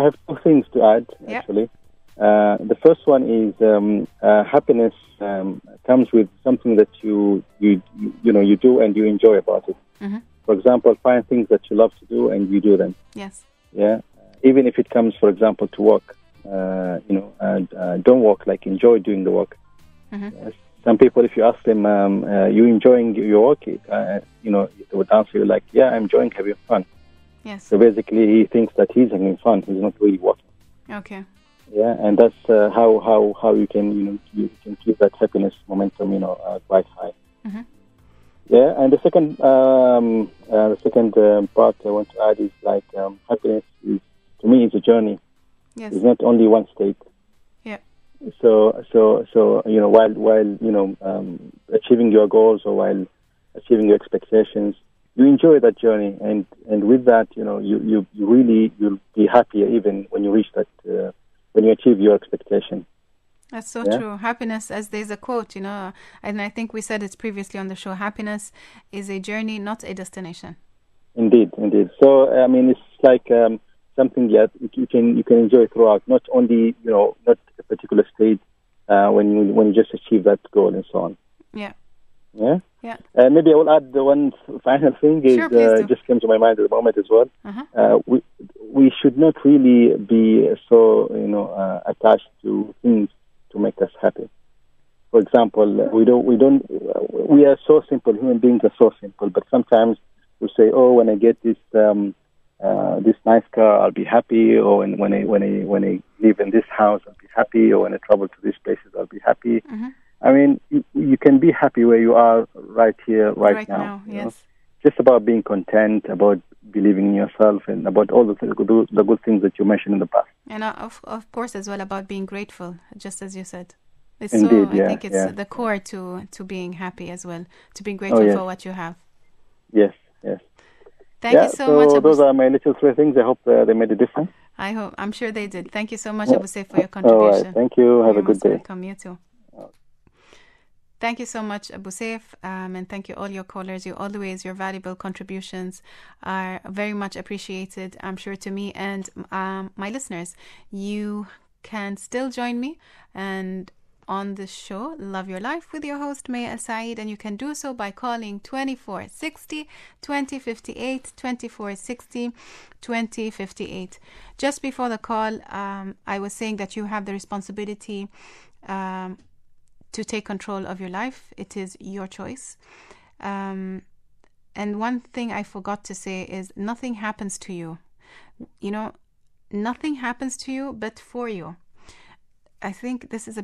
have two things to add, actually. The first one is happiness comes with something that you do and you enjoy about it. Mm-hmm. For example, find things that you love to do and you do them. Yes. Yeah. Even if it comes, for example, to work. Don't work, like enjoy doing the work. Mm-hmm. Yes. Some people, if you ask them, you enjoying your work? They would answer you like, yeah, I'm enjoying having fun. Yes. So basically, he thinks that he's having fun. He's not really working. Okay. Yeah, and that's how you can you can keep that happiness momentum quite high. Mm-hmm. Yeah, and the second part I want to add is like happiness is, to me, is a journey. Yes. It's not only one state. Yeah. So while achieving your goals or while achieving your expectations, you enjoy that journey, and with that, you'll be happier even when you reach that when you achieve your expectation. That's so true. Happiness, as there's a quote, and I think we said it previously on the show. Happiness is a journey, not a destination. Indeed. So it's like something that you can enjoy throughout, not only not a particular stage when you just achieve that goal and so on. Yeah. Yeah. Yeah. Maybe I will add the one final thing just came to my mind at the moment as well. Uh-huh. We should not really be so attached to things to make us happy. For example, we are so simple. Human beings are so simple, but sometimes we say, oh, when I get this nice car, I'll be happy, or when I live in this house, I'll be happy, or when I travel to these places, I'll be happy. Mm-hmm. You can be happy where you are right here, right now. Yes. Just about being content, about believing in yourself, and about all the good things that you mentioned in the past. And of course, as well, about being grateful, just as you said. It's Indeed, I think it's the core to being happy as well, to being grateful for what you have. Yes. Thank you so much, Abu. Those are my little three things. I hope they made a difference. I'm sure they did. Thank you so much, Abu Saif, for your contribution. All right. Thank you. Have a good day. Welcome. You too. Thank you so much, Abu Saif, and thank you all your callers. Your valuable contributions are very much appreciated, I'm sure, to me and my listeners. You can still join me and on this show, Love Your Life, with your host, Mayya Al Said, and you can do so by calling 2460 2058, 2460 2058. Just before the call, I was saying that you have the responsibility to take control of your life. It is your choice. And one thing I forgot to say is nothing happens to you. Nothing happens to you but for you. I think this is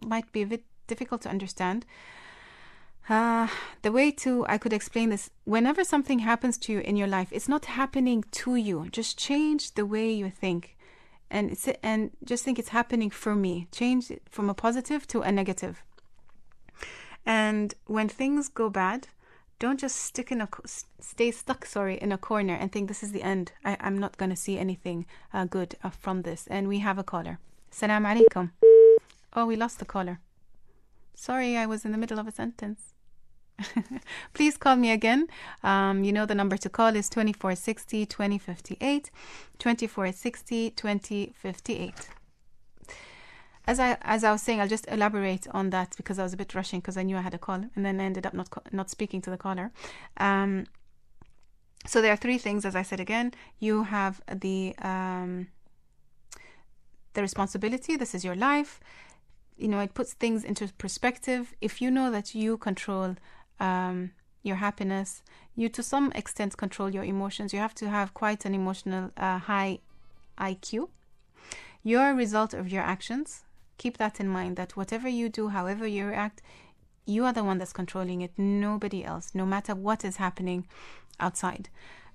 might be a bit difficult to understand. The way I could explain this, whenever something happens to you in your life, it's not happening to you. Just change the way you think. And just think it's happening for me. Change it from a positive to a negative. And when things go bad, don't just stay stuck in a corner and think this is the end. I'm not going to see anything good from this. And we have a caller. Assalamu alaikum. Oh, we lost the caller. Sorry, I was in the middle of a sentence. Please call me again. The number to call is 2460 2058, 2460 2058. as I was saying, I'll just elaborate on that because I was a bit rushing because I knew I had a call, and then I ended up not speaking to the caller. So there are three things, as I said again. You have the responsibility. This is your life. It puts things into perspective. If you know that you control your happiness, you to some extent control your emotions. You have to have quite an emotional high IQ. You're a result of your actions. Keep that in mind, that whatever you do, however you react, you are the one that's controlling it, nobody else, no matter what is happening outside.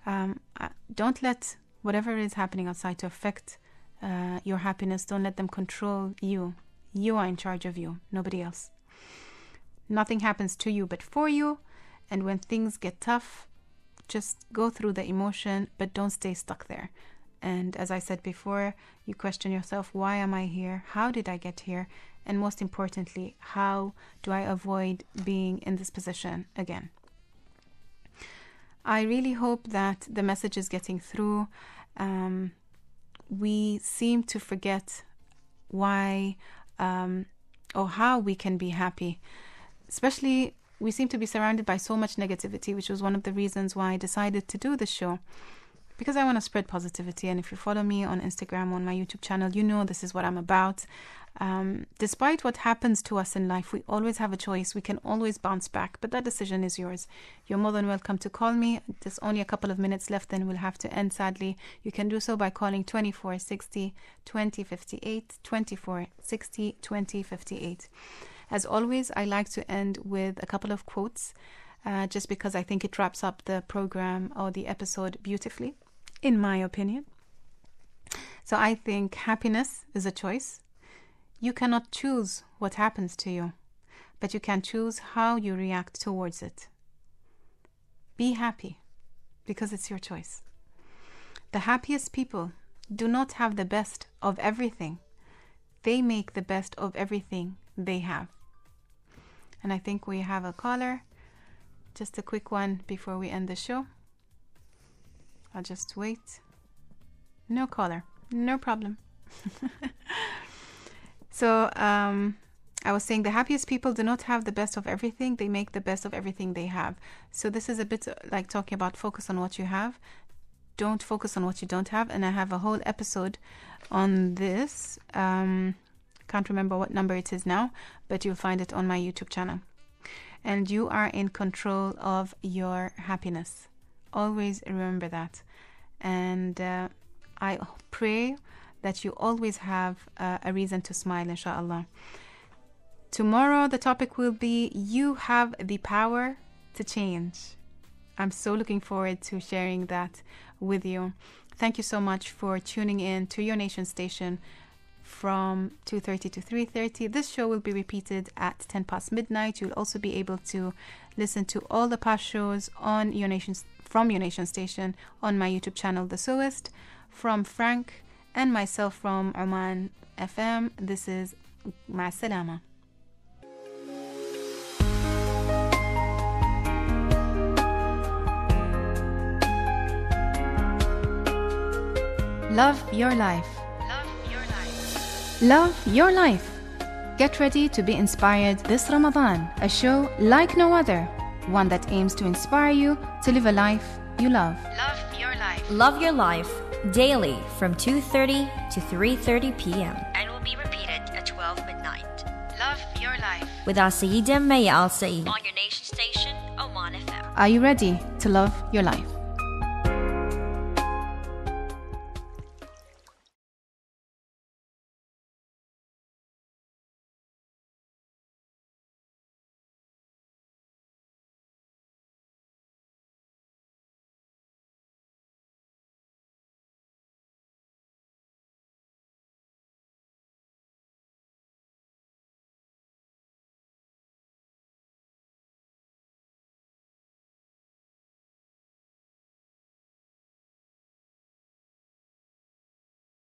Don't let whatever is happening outside to affect your happiness. Don't let them control you. You are in charge of you, nobody else. Nothing happens to you but for you. And when things get tough, just go through the emotion, but don't stay stuck there. And as I said before, you question yourself, why am I here? How did I get here? And most importantly, how do I avoid being in this position again? I really hope that the message is getting through. We seem to forget why or how we can be happy. Especially, we seem to be surrounded by so much negativity, which was one of the reasons why I decided to do this show. Because I want to spread positivity. And if you follow me on Instagram, on my YouTube channel, you know this is what I'm about. Despite what happens to us in life, we always have a choice. We can always bounce back, but that decision is yours. You're more than welcome to call me. There's only a couple of minutes left, then we'll have to end, sadly. You can do so by calling 2460 2058, 2460 2058. As always, I like to end with a couple of quotes, just because I think it wraps up the program or the episode beautifully, in my opinion. So I think happiness is a choice. You cannot choose what happens to you, but you can choose how you react towards it. Be happy, because it's your choice. The happiest people do not have the best of everything. They make the best of everything they have. And I think we have a caller. Just a quick one before we end the show. I'll just wait. No caller. No problem. So, I was saying the happiest people do not have the best of everything. They make the best of everything they have. So this is a bit like talking about focus on what you have. Don't focus on what you don't have. And I have a whole episode on this. Can't remember what number it is now, but you'll find it on my YouTube channel. And you are in control of your happiness. Always remember that. And I pray that you always have a reason to smile, inshallah. Tomorrow the topic will be, you have the power to change. I'm so looking forward to sharing that with you. Thank you so much for tuning in to Your Nation station from 2:30 to 3:30. This show will be repeated at 10 past midnight. You'll also be able to listen to all the past shows on Your Nation, from Your Nation station on my YouTube channel, The Sewist. From Frank and myself from Oman FM, this is Ma Salama. Love your life. Love your life. Get ready to be inspired this Ramadan. A show like no other. One that aims to inspire you to live a life you love. Love your life. Love your life. Daily from 2:30 to 3:30 p.m. And will be repeated at 12 midnight. Love your life. With our Sayyida Mayya Al Said. On Your Nation station, Oman FM. Are you ready to love your life?